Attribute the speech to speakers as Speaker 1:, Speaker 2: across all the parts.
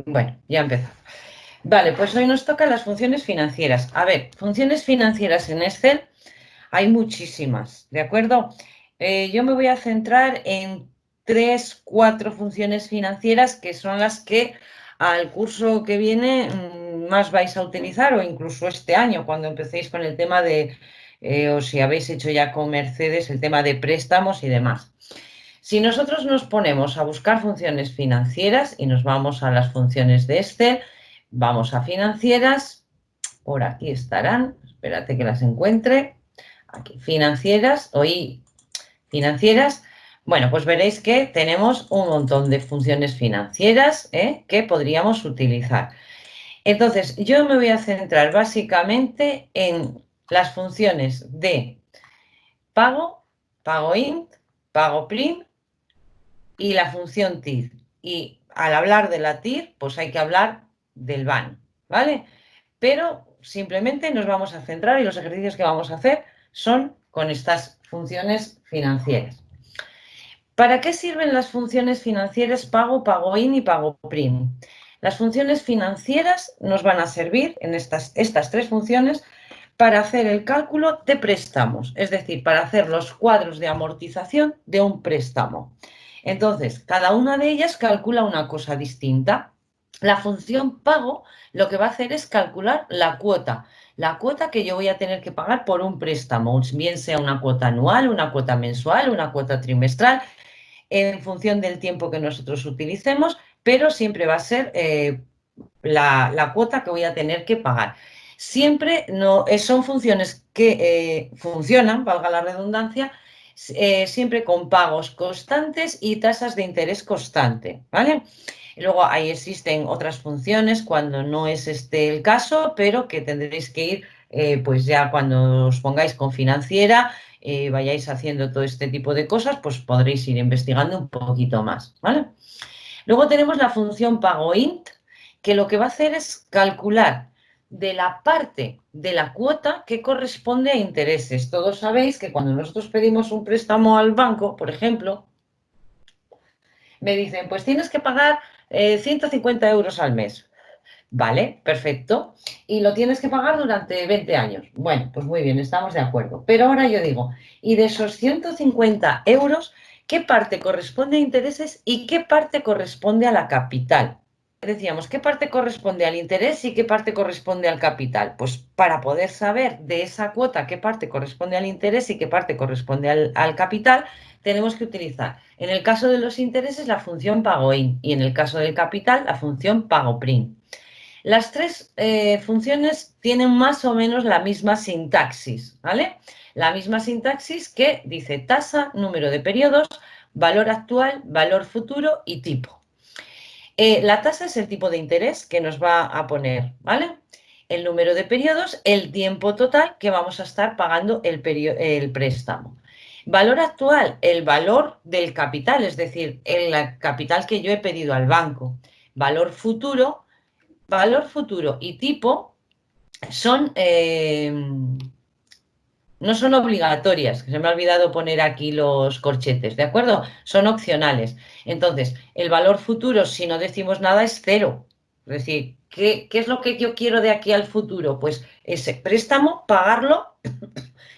Speaker 1: Bueno, ya empezamos. Vale, pues hoy nos tocan las funciones financieras. A ver, funciones financieras en Excel hay muchísimas, ¿de acuerdo? Yo me voy a centrar en tres, cuatro funciones financieras que son las que al curso que viene más vais a utilizar o incluso este año cuando empecéis con el tema de, o si habéis hecho ya con Mercedes, el tema de préstamos y demás. Si nosotros nos ponemos a buscar funciones financieras y nos vamos a las funciones de Excel, vamos a financieras, por aquí estarán, espérate que las encuentre, aquí, financieras, oí financieras, bueno, pues veréis que tenemos un montón de funciones financieras que podríamos utilizar. Entonces, yo me voy a centrar básicamente en las funciones de pago, pago int, pago print y la función TIR. Y al hablar de la TIR, pues hay que hablar del BAN, ¿vale? Pero simplemente nos vamos a centrar y los ejercicios que vamos a hacer son con estas funciones financieras. ¿Para qué sirven las funciones financieras pago, pago in y pago prim? Las funciones financieras nos van a servir en estas tres funciones para hacer el cálculo de préstamos, es decir, para hacer los cuadros de amortización de un préstamo. Entonces, cada una de ellas calcula una cosa distinta. La función pago lo que va a hacer es calcular la cuota que yo voy a tener que pagar por un préstamo, bien sea una cuota anual, una cuota mensual, una cuota trimestral, en función del tiempo que nosotros utilicemos, pero siempre va a ser la cuota que voy a tener que pagar. Siempre no, son funciones que funcionan, valga la redundancia, siempre con pagos constantes y tasas de interés constante, ¿vale? Y luego ahí existen otras funciones cuando no es este el caso, pero que tendréis que ir, pues ya cuando os pongáis con financiera, vayáis haciendo todo este tipo de cosas, pues podréis ir investigando un poquito más, ¿vale? Luego tenemos la función pagoInt, que lo que va a hacer es calcular de la parte de la cuota que corresponde a intereses. Todos sabéis que cuando nosotros pedimos un préstamo al banco, por ejemplo, me dicen, pues tienes que pagar 150 euros al mes. Vale, perfecto. Y lo tienes que pagar durante 20 años. Bueno, pues muy bien, estamos de acuerdo. Pero ahora yo digo, y de esos 150 euros, ¿qué parte corresponde a intereses y qué parte corresponde a la capital? Decíamos, ¿qué parte corresponde al interés y qué parte corresponde al capital? Pues para poder saber de esa cuota qué parte corresponde al interés y qué parte corresponde al capital, tenemos que utilizar, en el caso de los intereses, la función pagoin y en el caso del capital, la función pagoprim. Las tres funciones tienen más o menos la misma sintaxis, ¿vale? La misma sintaxis que dice tasa, número de periodos, valor actual, valor futuro y tipo. La tasa es el tipo de interés que nos va a poner, ¿vale? El número de periodos, el tiempo total que vamos a estar pagando el préstamo. Valor actual, el valor del capital, es decir, el capital que yo he pedido al banco. Valor futuro y tipo son no son obligatorias, que se me ha olvidado poner aquí los corchetes, ¿de acuerdo? Son opcionales. Entonces, el valor futuro, si no decimos nada, es cero. Es decir, ¿qué es lo que yo quiero de aquí al futuro? Pues ese préstamo, pagarlo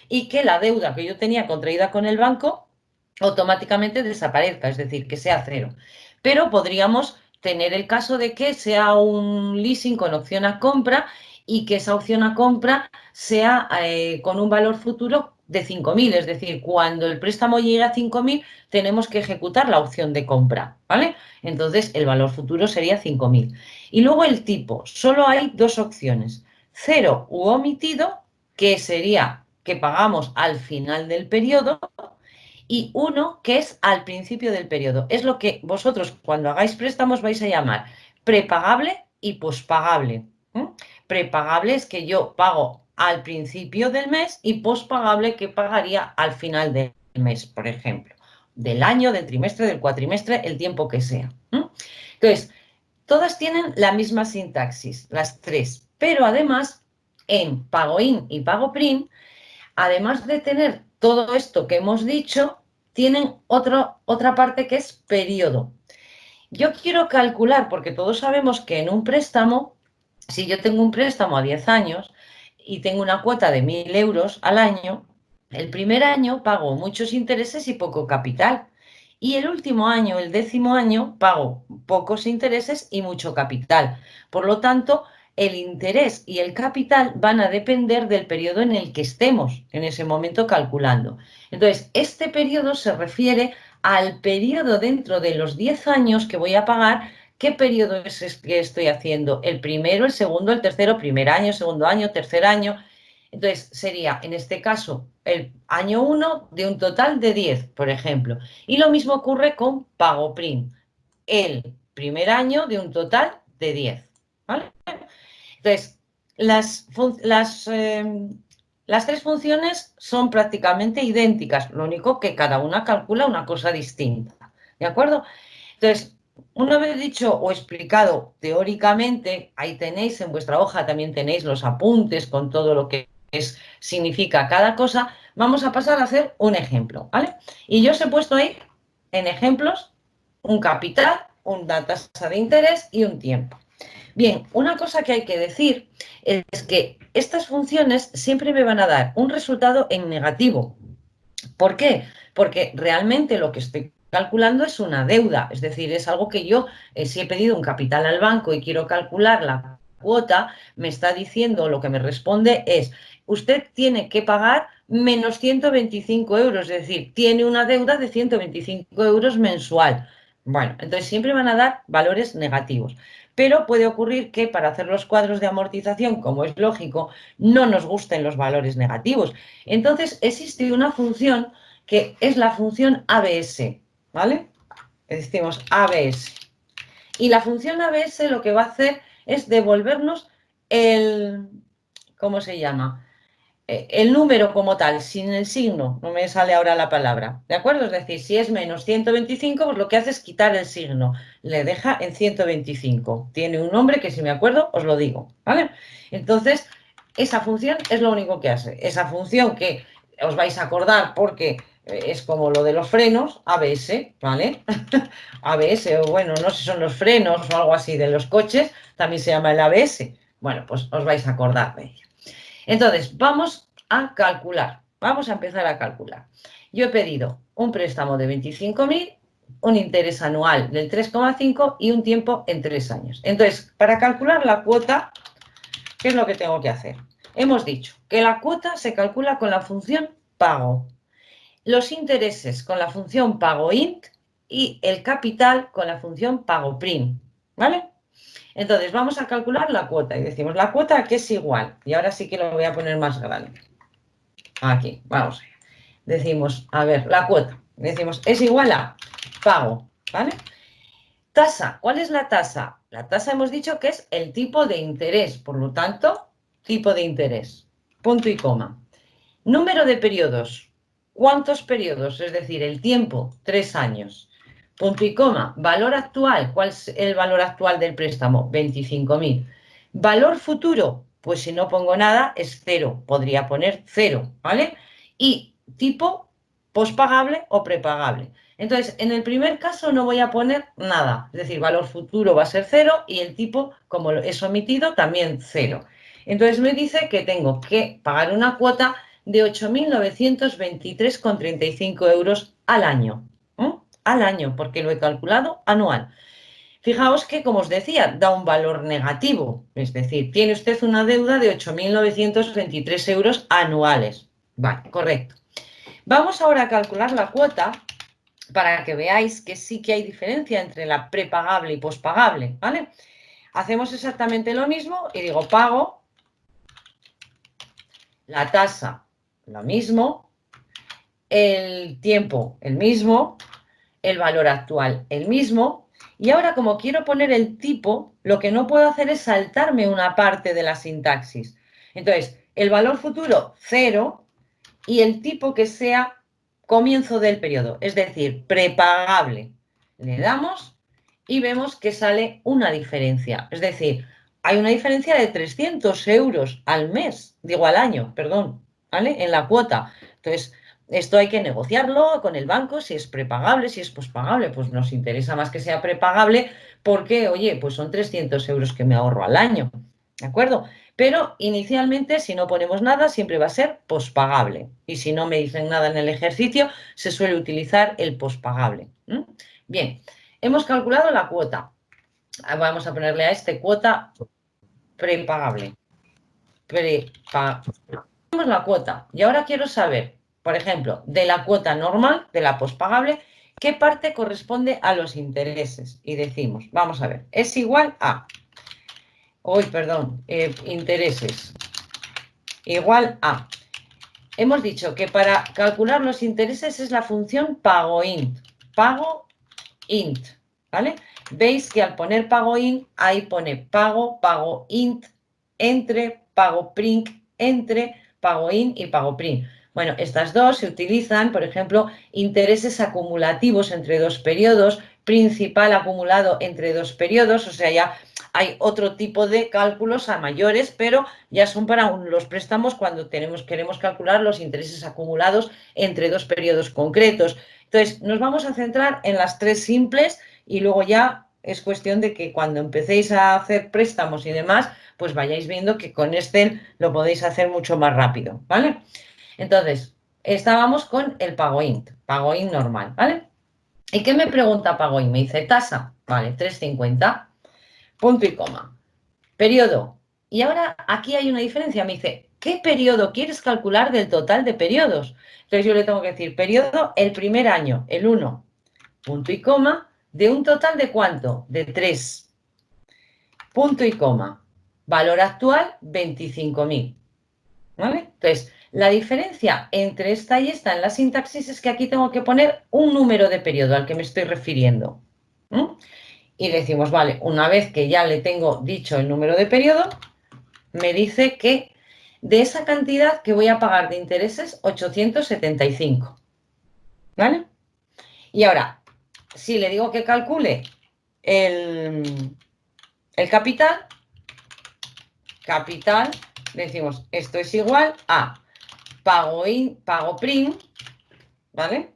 Speaker 1: y que la deuda que yo tenía contraída con el banco automáticamente desaparezca, es decir, que sea cero. Pero podríamos tener el caso de que sea un leasing con opción a compra y que esa opción a compra sea con un valor futuro de 5.000, es decir, cuando el préstamo llegue a 5.000 tenemos que ejecutar la opción de compra, ¿vale? Entonces el valor futuro sería 5.000. Y luego el tipo, solo hay dos opciones, cero u omitido, que sería que pagamos al final del periodo, y uno que es al principio del periodo. Es lo que vosotros cuando hagáis préstamos vais a llamar prepagable y pospagable. Prepagable es que yo pago al principio del mes y pospagable que pagaría al final del mes, por ejemplo, del año, del trimestre, del cuatrimestre, el tiempo que sea. Entonces, todas tienen la misma sintaxis, las tres, pero además en PagoIn y PagoPrim, además de tener todo esto que hemos dicho, tienen otra parte que es periodo. Yo quiero calcular, porque todos sabemos que en un préstamo, si yo tengo un préstamo a 10 años y tengo una cuota de 1.000 euros al año, el primer año pago muchos intereses y poco capital. Y el último año, el 10.º año, pago pocos intereses y mucho capital. Por lo tanto, el interés y el capital van a depender del periodo en el que estemos en ese momento calculando. Entonces, este periodo se refiere al periodo dentro de los 10 años que voy a pagar. ¿Qué periodo es que estoy haciendo? ¿El primero, el segundo, el tercero, primer año, segundo año, tercer año? Entonces sería, en este caso, el año 1 de un total de 10, por ejemplo. Y lo mismo ocurre con Pago Prim, el primer año de un total de 10. ¿Vale? Entonces, las tres funciones son prácticamente idénticas, lo único que cada una calcula una cosa distinta. ¿De acuerdo? Entonces, una vez dicho o explicado teóricamente, ahí tenéis en vuestra hoja, también tenéis los apuntes con todo lo que significa cada cosa. Vamos a pasar a hacer un ejemplo, ¿vale? Y yo os he puesto ahí en ejemplos un capital, una tasa de interés y un tiempo. Bien, una cosa que hay que decir es que estas funciones siempre me van a dar un resultado en negativo. ¿Por qué? Porque realmente lo que estoy calculando es una deuda, es decir, es algo que yo, si he pedido un capital al banco y quiero calcular la cuota, me está diciendo, lo que me responde es, usted tiene que pagar menos 125 euros, es decir, tiene una deuda de 125 euros mensual. Bueno, entonces siempre van a dar valores negativos. Pero puede ocurrir que para hacer los cuadros de amortización, como es lógico, no nos gusten los valores negativos. Entonces existe una función que es la función ABS, ¿vale? Decimos ABS. Y la función ABS lo que va a hacer es devolvernos el, ¿cómo se llama? El número como tal, sin el signo, no me sale ahora la palabra, ¿de acuerdo? Es decir, si es menos 125, pues lo que hace es quitar el signo, le deja en 125. Tiene un nombre que si me acuerdo os lo digo, ¿vale? Entonces, esa función es lo único que hace. Esa función que os vais a acordar porque es como lo de los frenos, ABS, ¿vale? ABS, o bueno, no sé si son los frenos o algo así de los coches, también se llama el ABS. Bueno, pues os vais a acordar de ello. Entonces, vamos a calcular, vamos a empezar a calcular. Yo he pedido un préstamo de 25.000, un interés anual del 3,5 y un tiempo en 3 años. Entonces, para calcular la cuota, ¿qué es lo que tengo que hacer? Hemos dicho que la cuota se calcula con la función pago, los intereses con la función pago int y el capital con la función pago prim, ¿vale? Entonces vamos a calcular la cuota y decimos la cuota que es igual, y ahora sí que lo voy a poner más grande. Aquí, vamos. Decimos, a ver, la cuota. Decimos, es igual a pago, ¿vale? Tasa, ¿cuál es la tasa? La tasa hemos dicho que es el tipo de interés, por lo tanto, tipo de interés. Punto y coma. Número de periodos. ¿Cuántos periodos? Es decir, el tiempo, 3 años. Punto y coma. Valor actual. ¿Cuál es el valor actual del préstamo? 25.000. Valor futuro. Pues si no pongo nada, es cero. Podría poner cero, ¿vale? Y tipo pospagable o prepagable. Entonces, en el primer caso no voy a poner nada. Es decir, valor futuro va a ser cero y el tipo, como lo he sometido, también cero. Entonces me dice que tengo que pagar una cuota de 8.923,35 euros al año. ¿Eh? Al año, porque lo he calculado anual. Fijaos que, como os decía, da un valor negativo. Es decir, tiene usted una deuda de 8.923 euros anuales. Vale, correcto. Vamos ahora a calcular la cuota para que veáis que sí que hay diferencia entre la prepagable y pospagable, ¿vale? Hacemos exactamente lo mismo y digo pago, la tasa, lo mismo, el tiempo, el mismo, el valor actual, el mismo. Y ahora, como quiero poner el tipo, lo que no puedo hacer es saltarme una parte de la sintaxis. Entonces, el valor futuro, cero, y el tipo que sea comienzo del periodo, es decir, prepagable. Le damos y vemos que sale una diferencia. Es decir, hay una diferencia de 300 euros al mes, digo al año, perdón, ¿vale? En la cuota. Entonces, esto hay que negociarlo con el banco, si es prepagable, si es pospagable, pues nos interesa más que sea prepagable porque, oye, pues son 300 euros que me ahorro al año, ¿de acuerdo? Pero inicialmente, si no ponemos nada, siempre va a ser pospagable. Y si no me dicen nada en el ejercicio, se suele utilizar el pospagable. Bien, hemos calculado la cuota. Vamos a ponerle a este cuota prepagable. Tenemos la cuota. Y ahora quiero saber, por ejemplo, de la cuota normal, de la pospagable, qué parte corresponde a los intereses. Y decimos, vamos a ver, es igual a, intereses, igual a. Hemos dicho que para calcular los intereses es la función pagoint, pagoint, ¿vale? Veis que al poner pagoint, ahí pone pagoint, entre, pagoprint, entre, pagoin y pagoprint. Bueno, estas dos se utilizan, por ejemplo, intereses acumulativos entre dos periodos, principal acumulado entre dos periodos, o sea, ya hay otro tipo de cálculos a mayores, pero ya son para los préstamos cuando queremos calcular los intereses acumulados entre dos periodos concretos. Entonces, nos vamos a centrar en las tres simples y luego ya es cuestión de que cuando empecéis a hacer préstamos y demás, pues vayáis viendo que con Excel lo podéis hacer mucho más rápido, ¿vale? Entonces, estábamos con el pagoint normal, ¿vale? ¿Y qué me pregunta pagoint? Me dice tasa, vale, 3,50, punto y coma. Periodo. Y ahora aquí hay una diferencia. Me dice, ¿qué periodo quieres calcular del total de periodos? Entonces yo le tengo que decir, periodo el primer año, el 1, punto y coma, de un total de ¿cuánto? De 3, punto y coma. Valor actual, 25.000. ¿Vale? Entonces, la diferencia entre esta y esta en la sintaxis es que aquí tengo que poner un número de periodo al que me estoy refiriendo. Y decimos, vale, una vez que ya le tengo dicho el número de periodo, me dice que de esa cantidad que voy a pagar de intereses, 875. ¿Vale? Y ahora, si le digo que calcule el capital, decimos, esto es igual a pago prim, ¿vale?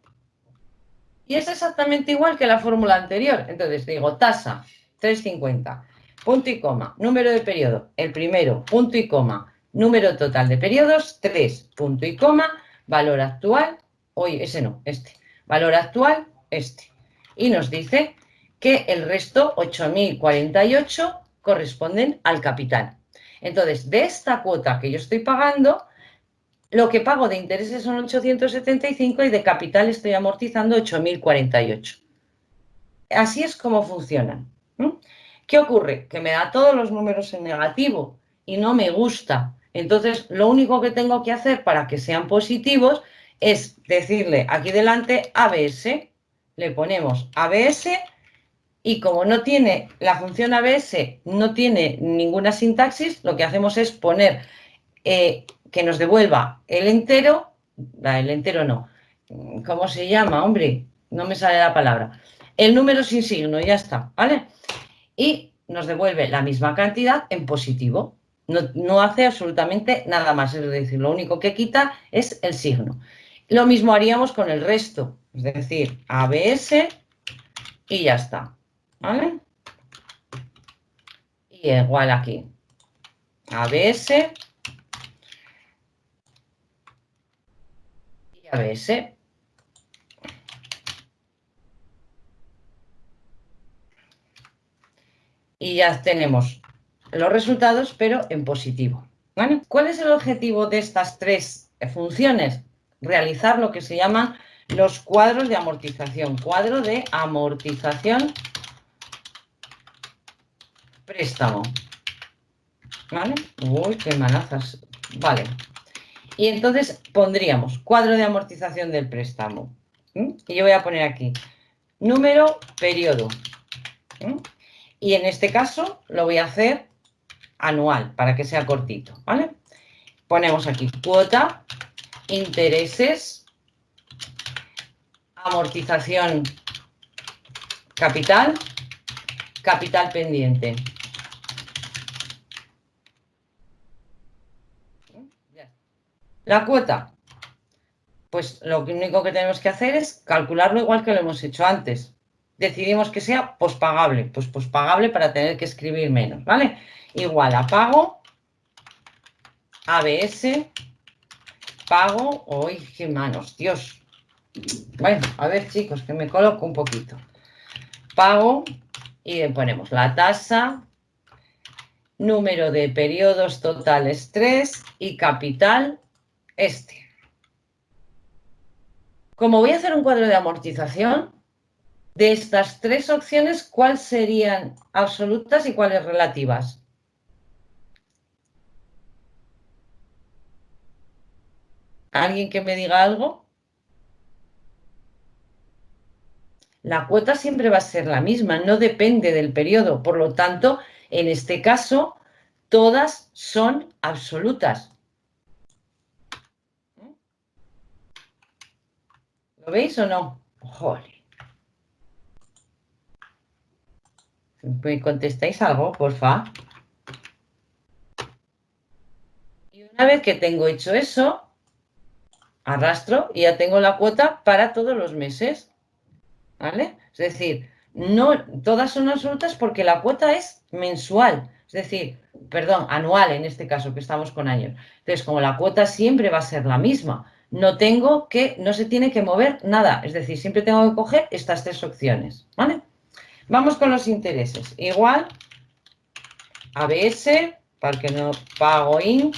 Speaker 1: Y es exactamente igual que la fórmula anterior. Entonces digo, tasa, 3,50, punto y coma, número de periodo, el primero, punto y coma, número total de periodos, 3, punto y coma, valor actual, ese no, este, valor actual, este. Y nos dice que el resto, 8.048, corresponden al capital. Entonces, de esta cuota que yo estoy pagando, lo que pago de intereses son 875 y de capital estoy amortizando 8.048. Así es como funcionan. ¿Qué ocurre? Que me da todos los números en negativo y no me gusta. Entonces, lo único que tengo que hacer para que sean positivos es decirle aquí delante ABS. Le ponemos ABS y como no tiene la función ABS, no tiene ninguna sintaxis, lo que hacemos es poner que nos devuelva el entero no, ¿cómo se llama, hombre? No me sale la palabra. El número sin signo, ya está, ¿vale? Y nos devuelve la misma cantidad en positivo. No hace absolutamente nada más, es decir, lo único que quita es el signo. Lo mismo haríamos con el resto, es decir, ABS y ya está, ¿vale? Y igual aquí, ABS y ABS. Y ya tenemos los resultados, pero en positivo. ¿Vale? ¿Cuál es el objetivo de estas tres funciones? Realizar lo que se llaman los cuadros de amortización. Cuadro de amortización préstamo. ¿Vale? Uy, qué manazas. Vale. Y entonces pondríamos cuadro de amortización del préstamo. Y yo voy a poner aquí número, periodo. Y en este caso lo voy a hacer anual para que sea cortito, ¿vale? Ponemos aquí cuota, intereses, amortización capital, capital pendiente. La cuota, pues lo único que tenemos que hacer es calcularlo igual que lo hemos hecho antes. Decidimos que sea pospagable, pues pospagable para tener que escribir menos, ¿vale? Igual a pago, ABS, pago, ¡uy, qué manos, Dios! Bueno, a ver, chicos, que me coloco un poquito. Pago y le ponemos la tasa, número de periodos totales 3 y capital este. Como voy a hacer un cuadro de amortización, de estas tres opciones, ¿cuáles serían absolutas y cuáles relativas? ¿Alguien que me diga algo? La cuota siempre va a ser la misma, no depende del periodo. Por lo tanto, en este caso, todas son absolutas. ¿Lo veis o no? Joder. ¿Me contestáis algo, porfa? Y una vez que tengo hecho eso, arrastro y ya tengo la cuota para todos los meses. ¿Vale? Es decir, no todas son absolutas porque la cuota es mensual, es decir, perdón, anual en este caso, que estamos con años. Entonces, como la cuota siempre va a ser la misma, no se tiene que mover nada, es decir, siempre tengo que coger estas tres opciones, ¿vale? Vamos con los intereses. Igual, ABS, para que no pago int,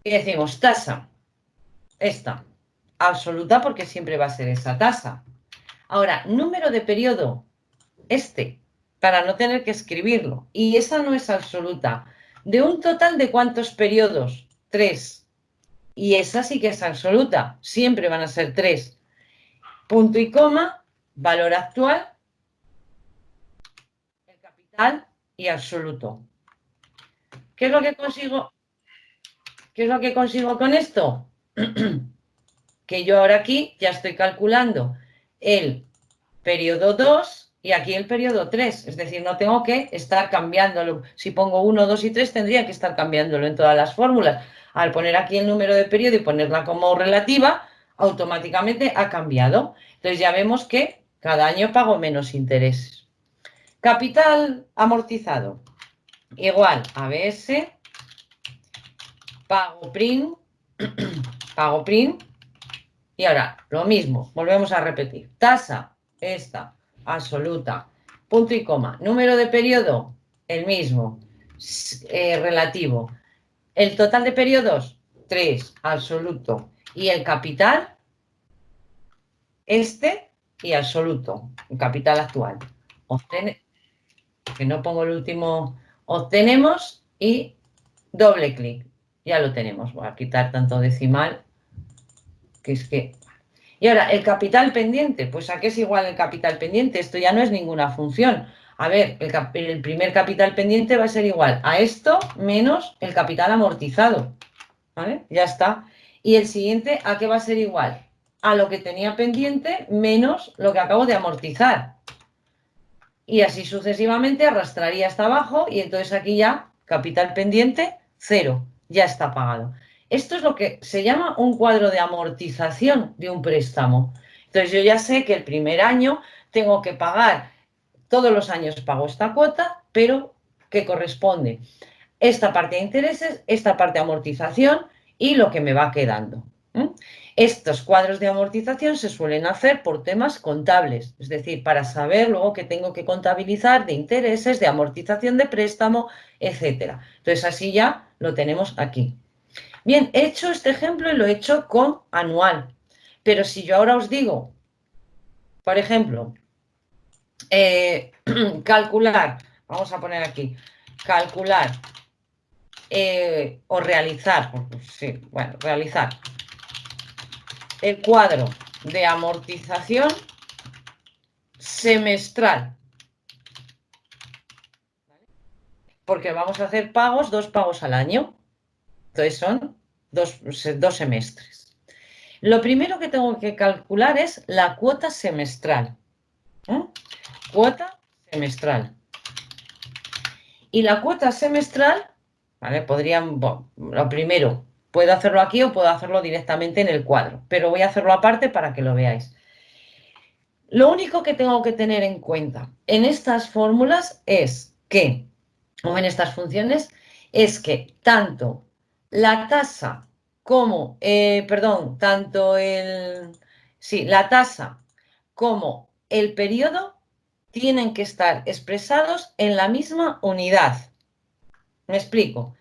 Speaker 1: y decimos tasa, esta, absoluta porque siempre va a ser esa tasa. Ahora, número de periodo, este, para no tener que escribirlo. Y esa no es absoluta. ¿De un total de cuántos periodos? 3. Y esa sí que es absoluta. Siempre van a ser 3. Punto y coma, valor actual, el capital y absoluto. ¿Qué es lo que consigo? ¿Qué es lo que consigo con esto? Que yo ahora aquí ya estoy calculando el periodo 2 y aquí el periodo 3. Es decir, no tengo que estar cambiándolo. Si pongo 1, 2 y 3 tendría que estar cambiándolo en todas las fórmulas. Al poner aquí el número de periodo y ponerla como relativa, automáticamente ha cambiado. Entonces ya vemos que cada año pago menos intereses. Capital amortizado. Igual ABS, pago PRIM, pago PRIM. Y ahora, lo mismo, volvemos a repetir. Tasa, esta, absoluta, punto y coma. Número de periodo, el mismo, relativo. El total de periodos, 3, absoluto. Y el capital, este y absoluto, el capital actual. Que no pongo el último, obtenemos y doble clic. Ya lo tenemos. Voy a quitar tanto decimal, que es que y ahora, el capital pendiente, pues ¿a qué es igual el capital pendiente? Esto ya no es ninguna función. A ver, el primer capital pendiente va a ser igual a esto menos el capital amortizado. ¿Vale? Ya está. Y el siguiente, ¿a qué va a ser igual? A lo que tenía pendiente menos lo que acabo de amortizar. Y así sucesivamente arrastraría hasta abajo y entonces aquí ya, capital pendiente, cero. Ya está pagado. Esto es lo que se llama un cuadro de amortización de un préstamo. Entonces yo ya sé que el primer año tengo que pagar, todos los años pago esta cuota, pero que corresponde esta parte de intereses, esta parte de amortización y lo que me va quedando. Estos cuadros de amortización se suelen hacer por temas contables, es decir, para saber luego que tengo que contabilizar de intereses, de amortización de préstamo, etcétera. Entonces así ya lo tenemos aquí. Bien, he hecho este ejemplo y lo he hecho con anual. Pero si yo ahora os digo, por ejemplo, calcular, vamos a poner aquí, calcular o realizar, sí, bueno, realizar el cuadro de amortización semestral, porque vamos a hacer pagos, 2 pagos al año, entonces son dos semestres. Lo primero que tengo que calcular es la cuota semestral. Cuota semestral. Y la cuota semestral, ¿vale? Podrían, bueno, lo primero, Puedo hacerlo aquí o puedo hacerlo directamente en el cuadro, pero voy a hacerlo aparte para que lo veáis. Lo único que tengo que tener en cuenta en estas fórmulas es que, o en estas funciones, es que tanto la tasa como, perdón, tanto la tasa como el periodo tienen que estar expresados en la misma unidad. Me explico.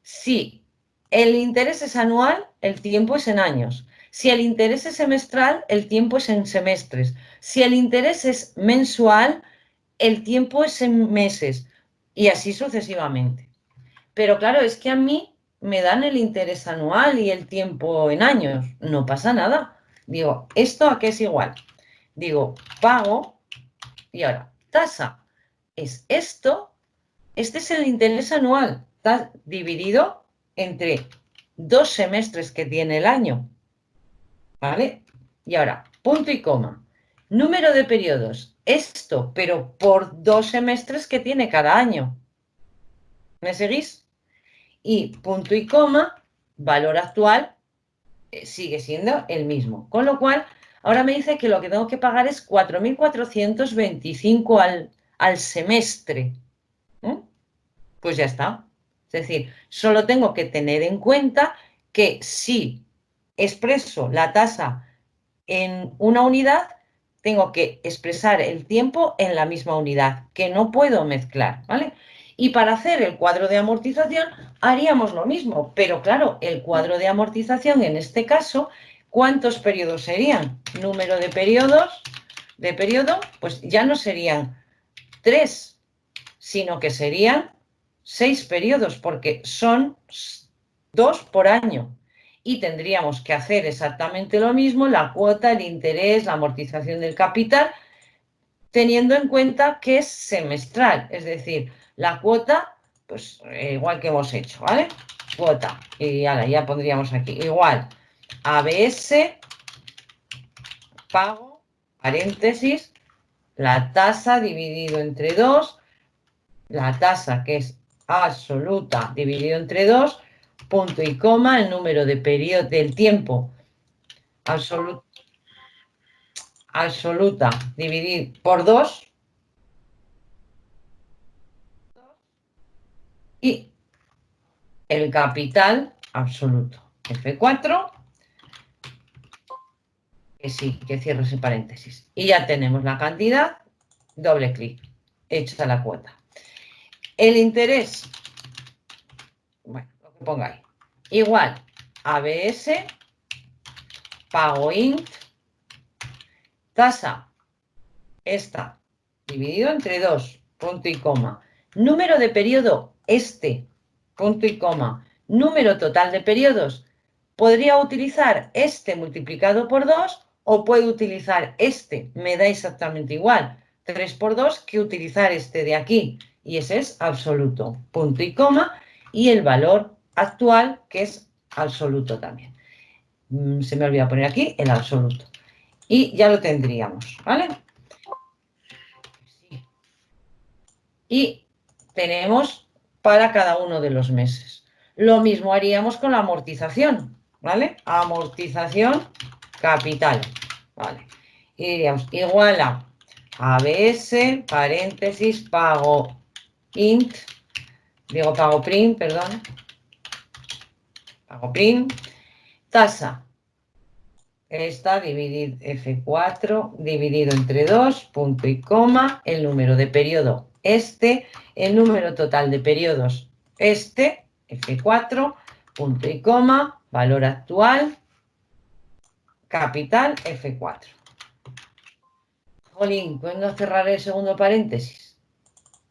Speaker 1: Si el interés es anual, el tiempo es en años. Si el interés es semestral, el tiempo es en semestres. Si el interés es mensual, el tiempo es en meses. Y así sucesivamente. Pero claro, es que a mí me dan el interés anual y el tiempo en años. No pasa nada. Digo, ¿esto a qué es igual? Digo, pago y ahora, tasa. Es esto. Este es el interés anual. Está dividido entre 2 semestres que tiene el año. ¿Vale? Y ahora, punto y coma. Número de periodos. Esto, pero por 2 semestres que tiene cada año. ¿Me seguís? Y punto y coma, valor actual, sigue siendo el mismo. Con lo cual, ahora me dice que lo que tengo que pagar es 4.425 al semestre. ¿Eh? Pues ya está. Es decir, solo tengo que tener en cuenta que si expreso la tasa en una unidad, tengo que expresar el tiempo en la misma unidad, que no puedo mezclar, ¿vale? Y para hacer el cuadro de amortización haríamos lo mismo, pero claro, el cuadro de amortización en este caso, ¿cuántos periodos serían? Número de periodos, pues ya no serían 3, sino que serían 6 periodos, porque son 2 por año. Y tendríamos que hacer exactamente lo mismo, la cuota, el interés, la amortización del capital, teniendo en cuenta que es semestral, es decir, la cuota, pues igual que hemos hecho, ¿vale? Cuota, y ahora ya pondríamos aquí, igual, ABS, pago, paréntesis, la tasa dividido entre 2, la tasa que es absoluta dividido entre 2, punto y coma, el número de periodos del tiempo absoluta dividir por 2 y el capital absoluto. F4, que sí, que cierro ese paréntesis. Y ya tenemos la cantidad, doble clic, hecha la cuota. El interés, bueno, lo que pongáis, igual ABS, pago int, tasa, esta, dividido entre 2, punto y coma. Número de periodo, este, punto y coma. Número total de periodos, podría utilizar este multiplicado por 2 o puedo utilizar este, me da exactamente igual, 3 por 2 que utilizar este de aquí. Y ese es absoluto, punto y coma, y el valor actual que es absoluto también. Se me olvida poner aquí el absoluto. Y ya lo tendríamos, ¿vale? Y tenemos para cada uno de los meses. Lo mismo haríamos con la amortización, ¿vale? Amortización capital, ¿vale? Y diríamos igual a ABS, paréntesis, pago int, digo pago prim, perdón, pago prim, tasa, esta dividir F4 dividido entre 2, punto y coma, el número de periodo este, el número total de periodos este, F4, punto y coma, valor actual, capital F4. Jolín, pues no cerraré el segundo paréntesis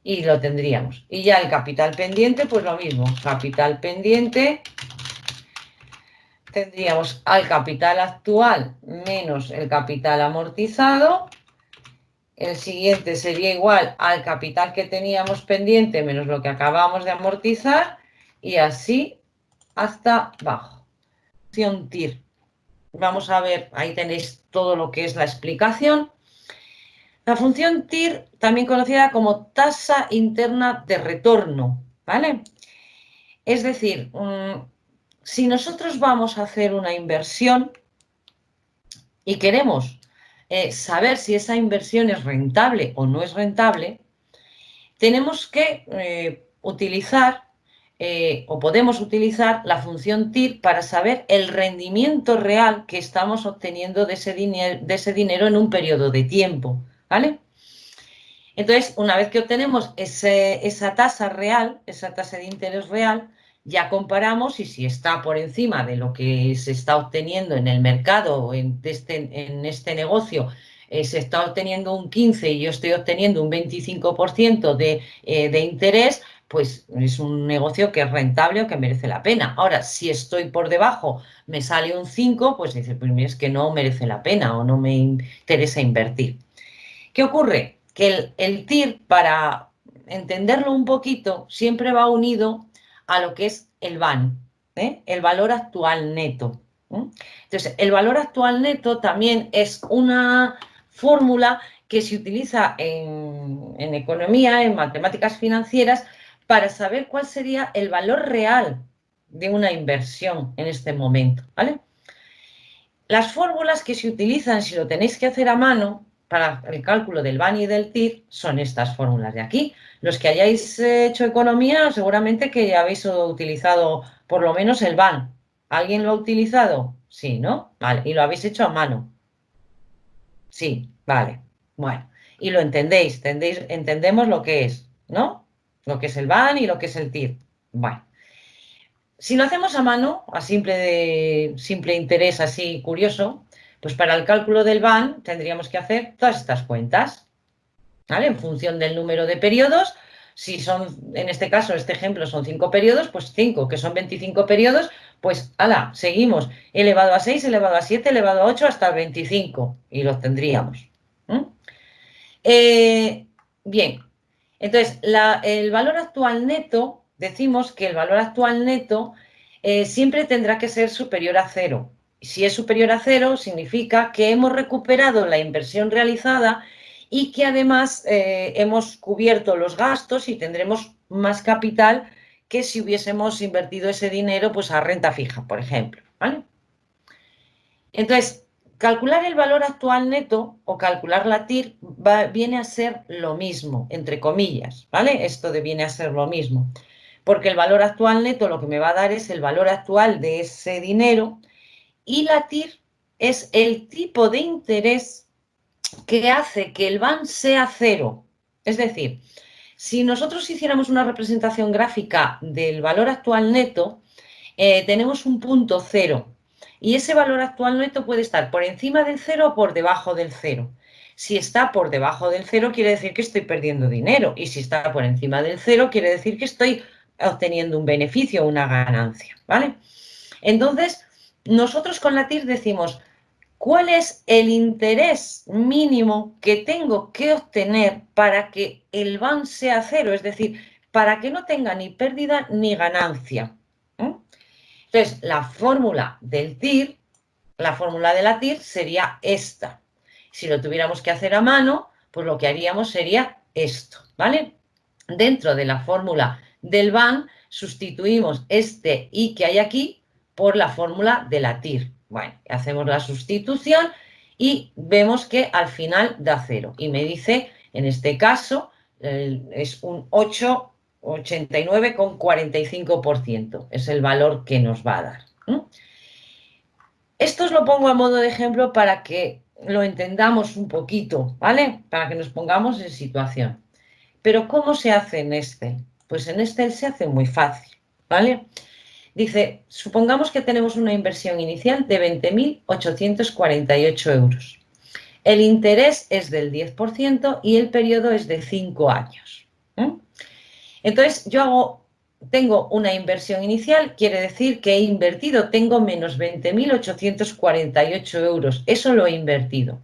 Speaker 1: y lo tendríamos. Y ya el capital pendiente, pues lo mismo, capital pendiente, tendríamos al capital actual menos el capital amortizado. El siguiente sería igual al capital que teníamos pendiente menos lo que acabamos de amortizar y así hasta abajo. Función TIR. Vamos a ver, ahí tenéis todo lo que es la explicación. La función TIR, también conocida como tasa interna de retorno, ¿vale? Es decir, si nosotros vamos a hacer una inversión y queremos saber si esa inversión es rentable o no es rentable, tenemos que utilizar o podemos utilizar la función TIR para saber el rendimiento real que estamos obteniendo de ese dinero en un periodo de tiempo, ¿vale? Entonces, una vez que obtenemos esa tasa real, esa tasa de interés real, ya comparamos y si está por encima de lo que se está obteniendo en el mercado o en este negocio, se está obteniendo un 15 y yo estoy obteniendo un 25% de interés, pues es un negocio que es rentable o que merece la pena. Ahora, si estoy por debajo, me sale un 5, pues dice, pues mira, es que no merece la pena o no me interesa invertir. ¿Qué ocurre? Que el TIR, para entenderlo un poquito, siempre va unido a lo que es el VAN, el valor actual neto. Entonces, el valor actual neto también es una fórmula que se utiliza en economía, en matemáticas financieras, para saber cuál sería el valor real de una inversión en este momento, ¿vale? Las fórmulas que se utilizan si lo tenéis que hacer a mano para el cálculo del VAN y del TIR son estas fórmulas de aquí. Los que hayáis hecho economía, seguramente que habéis utilizado por lo menos el VAN. ¿Alguien lo ha utilizado? Sí, ¿no? Vale. ¿Y lo habéis hecho a mano? Sí, vale. Bueno. Y lo entendemos lo que es, ¿no? Lo que es el VAN y lo que es el TIR. Bueno. Si lo hacemos a mano, a simple interés así curioso, pues para el cálculo del VAN tendríamos que hacer todas estas cuentas, ¿vale? En función del número de periodos, si son, en este caso, este ejemplo son 5 periodos, pues 5, que son 25 periodos, pues ala, seguimos, elevado a 6, elevado a 7, elevado a 8 hasta el 25 y los tendríamos. Eh, bien, entonces el valor actual neto, decimos que el valor actual neto siempre tendrá que ser superior a cero. Si es superior a cero, significa que hemos recuperado la inversión realizada y que además hemos cubierto los gastos y tendremos más capital que si hubiésemos invertido ese dinero pues a renta fija, por ejemplo, ¿vale? Entonces, calcular el valor actual neto o calcular la TIR viene a ser lo mismo, entre comillas, ¿vale? Esto viene a ser lo mismo, porque el valor actual neto lo que me va a dar es el valor actual de ese dinero y la TIR es el tipo de interés que hace que el VAN sea cero. Es decir, si nosotros hiciéramos una representación gráfica del valor actual neto, tenemos un punto cero. Y ese valor actual neto puede estar por encima del cero o por debajo del cero. Si está por debajo del cero, quiere decir que estoy perdiendo dinero. Y si está por encima del cero, quiere decir que estoy obteniendo un beneficio, una ganancia. ¿Vale? Entonces, nosotros con la TIR decimos, ¿cuál es el interés mínimo que tengo que obtener para que el VAN sea cero? Es decir, para que no tenga ni pérdida ni ganancia. Entonces, la fórmula del TIR, la fórmula de la TIR sería esta. Si lo tuviéramos que hacer a mano, pues lo que haríamos sería esto, ¿vale? Dentro de la fórmula del VAN sustituimos este I que hay aquí por la fórmula de la TIR. Bueno, hacemos la sustitución y vemos que al final da 0. Y me dice, en este caso, es un 89,45%. Es el valor que nos va a dar. Esto os lo pongo a modo de ejemplo para que lo entendamos un poquito, ¿vale? Para que nos pongamos en situación. Pero ¿cómo se hace en Excel? Pues en Excel se hace muy fácil, ¿vale? Dice, supongamos que tenemos una inversión inicial de 20.848 euros. El interés es del 10% y el periodo es de 5 años. Entonces, tengo una inversión inicial, quiere decir que he invertido, tengo menos 20.848 euros. Eso lo he invertido.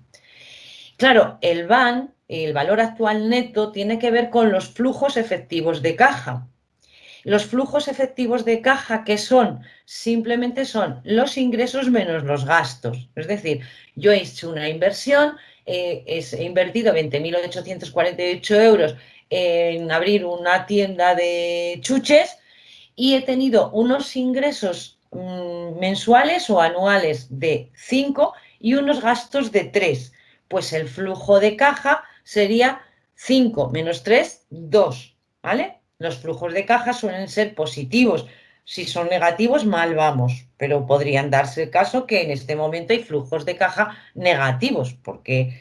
Speaker 1: Claro, el VAN, el valor actual neto, tiene que ver con los flujos efectivos de caja. Los flujos efectivos de caja, ¿qué son? Simplemente son los ingresos menos los gastos. Es decir, yo he hecho una inversión, he invertido 20.848 euros en abrir una tienda de chuches y he tenido unos ingresos mensuales o anuales de 5 y unos gastos de 3. Pues el flujo de caja sería 5 menos 3, 2, ¿vale? Los flujos de caja suelen ser positivos. Si son negativos, mal vamos, pero podrían darse el caso que en este momento hay flujos de caja negativos, porque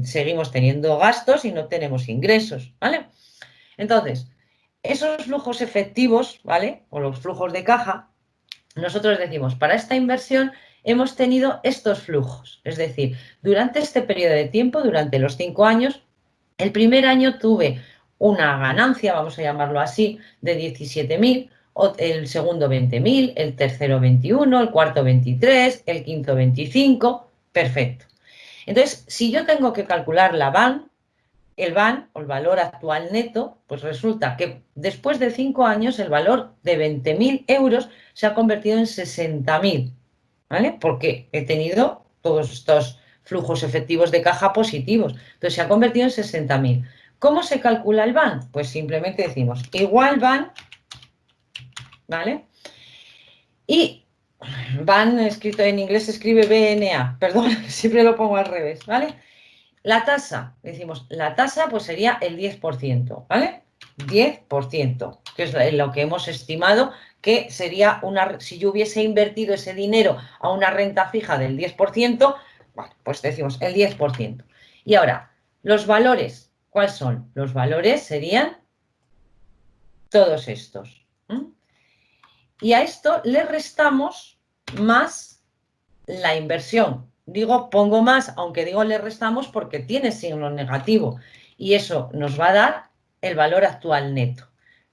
Speaker 1: seguimos teniendo gastos y no tenemos ingresos, ¿vale? Entonces, esos flujos efectivos, ¿vale? O los flujos de caja, nosotros decimos, para esta inversión hemos tenido estos flujos. Es decir, durante este periodo de tiempo, durante los 5 años, el primer año tuve una ganancia, vamos a llamarlo así, de 17.000, el segundo 20.000, el tercero 21, el cuarto 23, el quinto 25, perfecto. Entonces, si yo tengo que calcular la BAN, el BAN o el valor actual neto, pues resulta que después de 5 años el valor de 20.000 euros se ha convertido en 60.000, ¿vale? Porque he tenido todos estos flujos efectivos de caja positivos. Entonces se ha convertido en 60.000. ¿Cómo se calcula el BAN? Pues simplemente decimos igual BAN, ¿vale? Y BAN escrito en inglés se escribe BNA, perdón, siempre lo pongo al revés, ¿vale? La tasa, decimos, la tasa pues sería el 10%, ¿vale? 10%, que es lo que hemos estimado que sería si yo hubiese invertido ese dinero a una renta fija del 10%, bueno, pues decimos el 10%. Y ahora, los valores, ¿cuáles son? Los valores serían todos estos. Y a esto le restamos más la inversión. Digo, pongo más, aunque digo le restamos porque tiene signo negativo. Y eso nos va a dar el valor actual neto.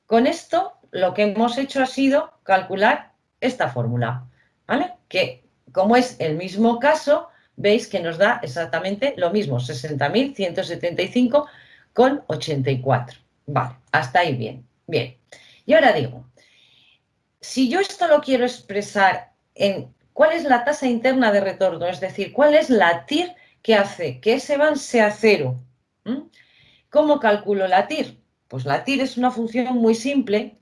Speaker 1: Con esto, lo que hemos hecho ha sido calcular esta fórmula, ¿vale? Que como es el mismo caso, veis que nos da exactamente lo mismo, 60.175,84. Vale, hasta ahí bien. Bien. Y ahora digo, si yo esto lo quiero expresar en cuál es la tasa interna de retorno, es decir, cuál es la TIR que hace que ese BAN sea cero. ¿Cómo calculo la TIR? Pues la TIR es una función muy simple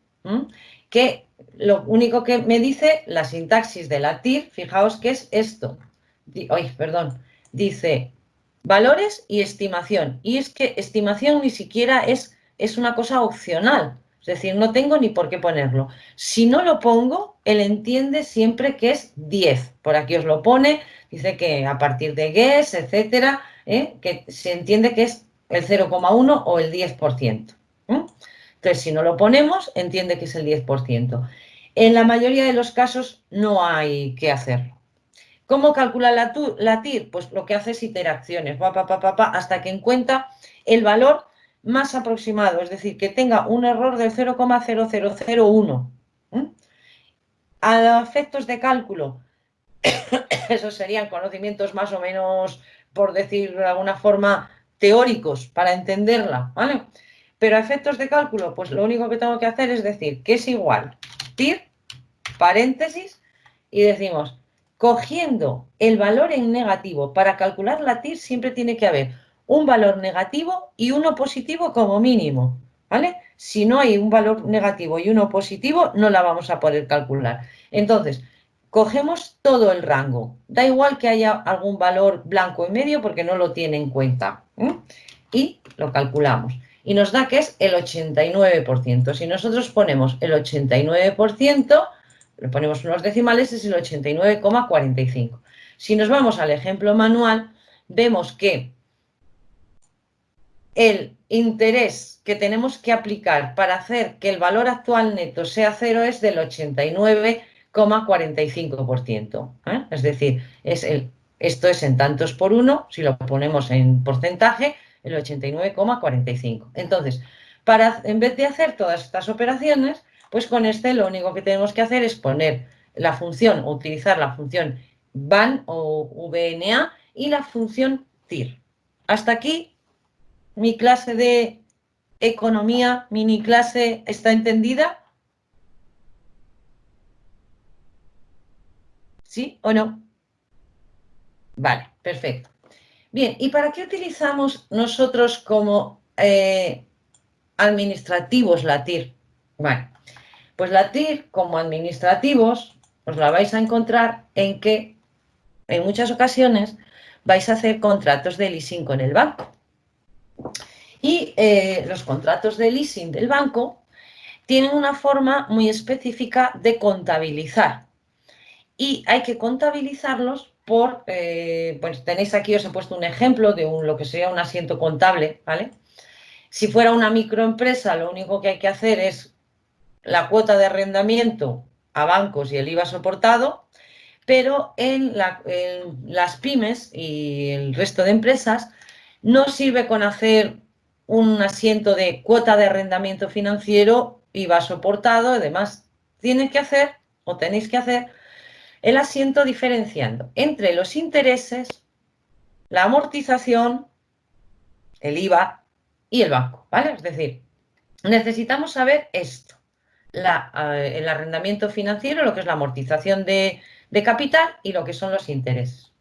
Speaker 1: que lo único que me dice la sintaxis de la TIR, fijaos que es esto. Dice valores y estimación. Y es que estimación ni siquiera es una cosa opcional. Es decir, no tengo ni por qué ponerlo. Si no lo pongo, él entiende siempre que es 10. Por aquí os lo pone, dice que a partir de guess, etcétera, que se entiende que es el 0,1 o el 10%. Entonces, si no lo ponemos, entiende que es el 10%. En la mayoría de los casos no hay que hacerlo. ¿Cómo calcula la TIR? Pues lo que hace es iteraciones, hasta que encuentra el valor más aproximado, es decir, que tenga un error del 0,0001. A efectos de cálculo, esos serían conocimientos más o menos, por decir de alguna forma, teóricos para entenderla, ¿vale? Pero a efectos de cálculo, pues lo único que tengo que hacer es decir que es igual TIR, paréntesis, y decimos, cogiendo el valor en negativo, para calcular la TIR siempre tiene que haber un valor negativo y uno positivo como mínimo, ¿vale? Si no hay un valor negativo y uno positivo, no la vamos a poder calcular. Entonces, cogemos todo el rango. Da igual que haya algún valor blanco en medio porque no lo tiene en cuenta. Y lo calculamos. Y nos da que es el 89%. Si nosotros ponemos el 89%, le ponemos unos decimales, es el 89,45. Si nos vamos al ejemplo manual, vemos que el interés que tenemos que aplicar para hacer que el valor actual neto sea cero es del 89,45%. Es decir, esto es en tantos por uno, si lo ponemos en porcentaje, el 89,45. Entonces, en vez de hacer todas estas operaciones, pues con este lo único que tenemos que hacer es poner la función, utilizar la función BAN o VNA y la función TIR. Hasta aquí mi clase de economía, mini clase, ¿está entendida? ¿Sí o no? Vale, perfecto. Bien, ¿y para qué utilizamos nosotros como administrativos la TIR? Bueno, pues la TIR como administrativos os la vais a encontrar en que en muchas ocasiones vais a hacer contratos de leasing con el banco. Y los contratos de leasing del banco tienen una forma muy específica de contabilizar. Y hay que contabilizarlos por, pues tenéis aquí, os he puesto un ejemplo de lo que sería un asiento contable, ¿vale? Si fuera una microempresa, lo único que hay que hacer es la cuota de arrendamiento a bancos y el IVA soportado, pero en las pymes y el resto de empresas no sirve con hacer un asiento de cuota de arrendamiento financiero, IVA soportado, además tienen que hacer o tenéis que hacer el asiento diferenciando entre los intereses, la amortización, el IVA y el banco, ¿vale? Es decir, necesitamos saber esto, el arrendamiento financiero, lo que es la amortización de capital y lo que son los intereses.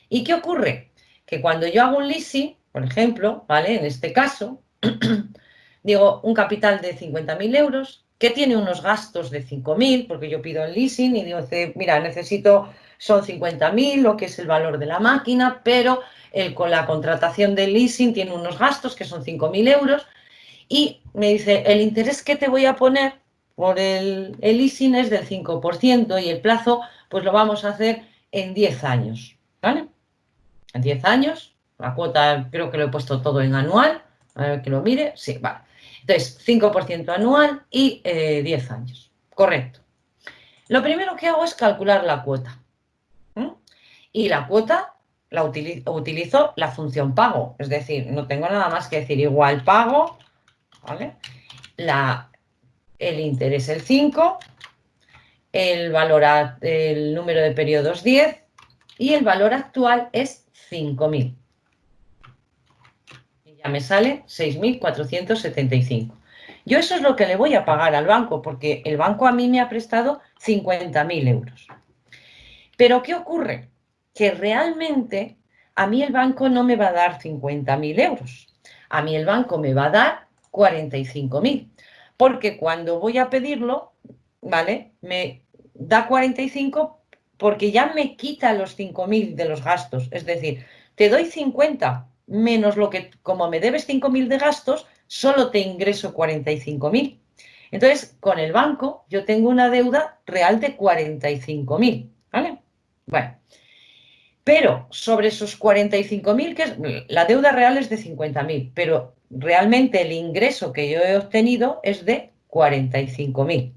Speaker 1: ¿Y qué ocurre? Que cuando yo hago un leasing, por ejemplo, ¿vale? En este caso, digo un capital de 50.000 euros, que tiene unos gastos de 5.000, porque yo pido el leasing y digo, mira, necesito, son 50.000, lo que es el valor de la máquina, pero con la contratación del leasing tiene unos gastos que son 5.000 euros, y me dice, el interés que te voy a poner por el leasing es del 5% y el plazo pues lo vamos a hacer en 10 años, ¿vale? En 10 años, la cuota creo que lo he puesto todo en anual, a ver que lo mire, sí, vale. Entonces, 5% anual y 10 años, correcto. Lo primero que hago es calcular la cuota. Y la cuota la utilizo la función pago, es decir, no tengo nada más que decir igual pago, ¿vale? El interés el 5, el número de periodos 10 y el valor actual es 5.000. Y ya me sale 6.475. Yo eso es lo que le voy a pagar al banco, porque el banco a mí me ha prestado 50.000 euros. Pero ¿qué ocurre? Que realmente a mí el banco no me va a dar 50.000 euros. A mí el banco me va a dar 45.000. Porque cuando voy a pedirlo, ¿vale? Me da 45 porque ya me quita los 5.000 de los gastos. Es decir, te doy 50 menos lo que, como me debes 5.000 de gastos, solo te ingreso 45.000. Entonces, con el banco yo tengo una deuda real de 45.000, ¿vale? Bueno, pero sobre esos 45.000, que la deuda real es de 50.000, pero realmente el ingreso que yo he obtenido es de 45.000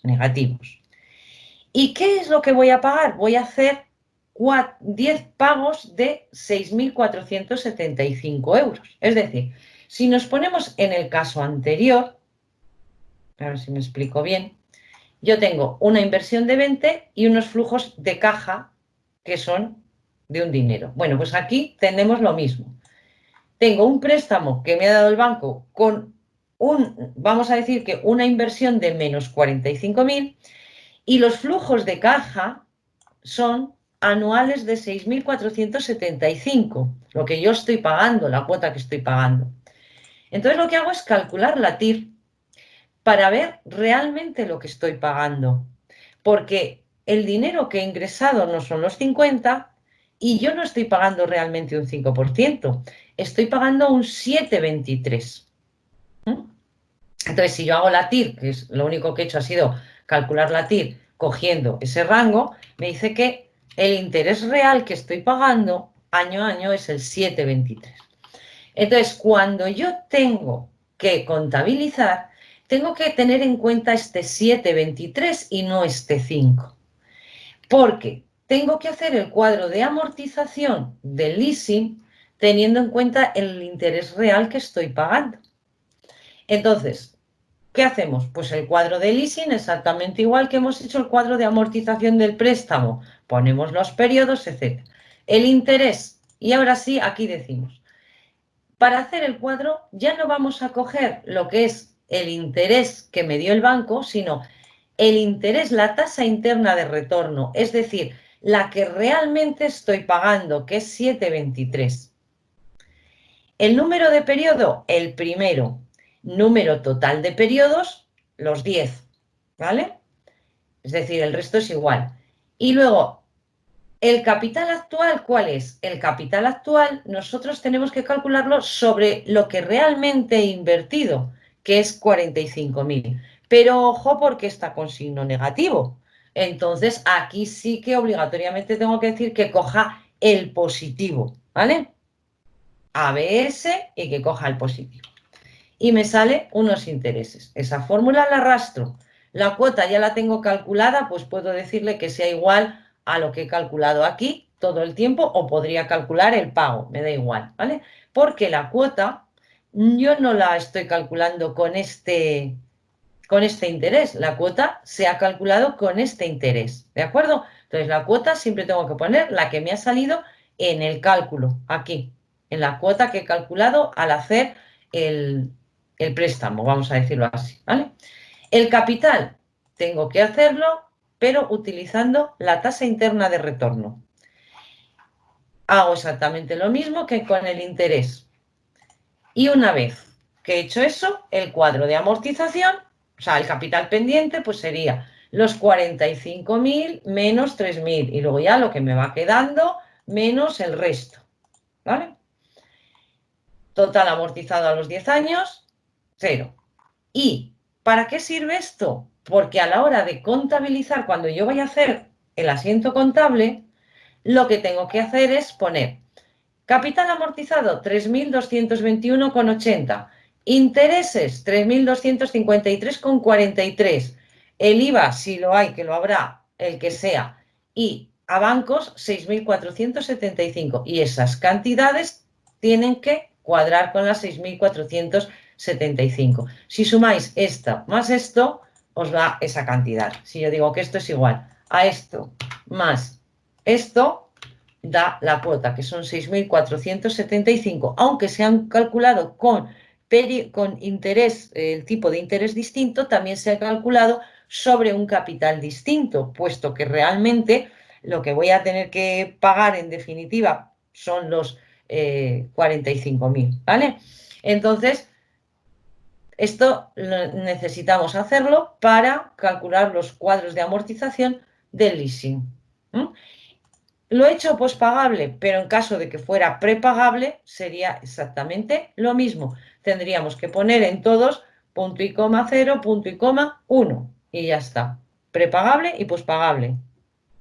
Speaker 1: negativos. ¿Y qué es lo que voy a pagar? Voy a hacer 10 pagos de 6.475 euros. Es decir, si nos ponemos en el caso anterior, a ver si me explico bien, yo tengo una inversión de 20 y unos flujos de caja que son de un dinero. Bueno, pues aquí tenemos lo mismo. Tengo un préstamo que me ha dado el banco con vamos a decir que una inversión de menos 45.000 y los flujos de caja son anuales de 6.475, lo que yo estoy pagando, la cuota que estoy pagando. Entonces lo que hago es calcular la TIR para ver realmente lo que estoy pagando, porque el dinero que he ingresado no son los 50 y yo no estoy pagando realmente un 5%, estoy pagando un 7,23. Entonces, si yo hago la TIR, que es lo único que he hecho ha sido calcular la TIR cogiendo ese rango, me dice que el interés real que estoy pagando año a año es el 7,23. Entonces, cuando yo tengo que contabilizar, tengo que tener en cuenta este 7,23 y no este 5, porque tengo que hacer el cuadro de amortización del leasing teniendo en cuenta el interés real que estoy pagando. Entonces, ¿qué hacemos? Pues el cuadro de leasing exactamente igual que hemos hecho el cuadro de amortización del préstamo. Ponemos los periodos, etc. El interés. Y ahora sí, aquí decimos, para hacer el cuadro ya no vamos a coger lo que es el interés que me dio el banco, sino el interés, la tasa interna de retorno, es decir, la que realmente estoy pagando, que es 7,23. El número de periodo, el primero. Número total de periodos, los 10, ¿vale? Es decir, el resto es igual. Y luego, ¿el capital actual cuál es? El capital actual nosotros tenemos que calcularlo sobre lo que realmente he invertido, que es 45.000. Pero ojo porque está con signo negativo. Entonces, aquí sí que obligatoriamente tengo que decir que coja el positivo, ¿vale? ABS y que coja el positivo. Y me sale unos intereses. Esa fórmula la arrastro. La cuota ya la tengo calculada, pues puedo decirle que sea igual a lo que he calculado aquí todo el tiempo o podría calcular el pago, me da igual, ¿vale? Porque la cuota yo no la estoy calculando con este interés. La cuota se ha calculado con este interés, ¿de acuerdo? Entonces la cuota siempre tengo que poner la que me ha salido en el cálculo, aquí, en la cuota que he calculado al hacer el, el préstamo, vamos a decirlo así, ¿vale? El capital tengo que hacerlo, pero utilizando la tasa interna de retorno. Hago exactamente lo mismo que con el interés. Y una vez que he hecho eso, el cuadro de amortización, o sea, el capital pendiente, pues sería los 45.000 menos 3.000 y luego ya lo que me va quedando menos el resto, ¿vale? Total amortizado a los 10 años, 0. ¿Y para qué sirve esto? Porque a la hora de contabilizar, cuando yo vaya a hacer el asiento contable, lo que tengo que hacer es poner capital amortizado 3.221,80. Intereses 3.253,43. El IVA, si lo hay, que lo habrá, el que sea. Y a bancos 6.475. Y esas cantidades tienen que cuadrar con las 6.475. Si sumáis esta más esto, os da esa cantidad. Si yo digo que esto es igual a esto más esto, da la cuota, que son 6.475, aunque se han calculado con interés, el tipo de interés distinto, también se ha calculado sobre un capital distinto, puesto que realmente lo que voy a tener que pagar en definitiva son los 45.000, ¿vale? Entonces, esto necesitamos hacerlo para calcular los cuadros de amortización del leasing. ¿Mm? Lo he hecho pospagable, pero en caso de que fuera prepagable sería exactamente lo mismo. Tendríamos que poner en todos punto y coma 0, punto y coma 1 y ya está. Prepagable y pospagable.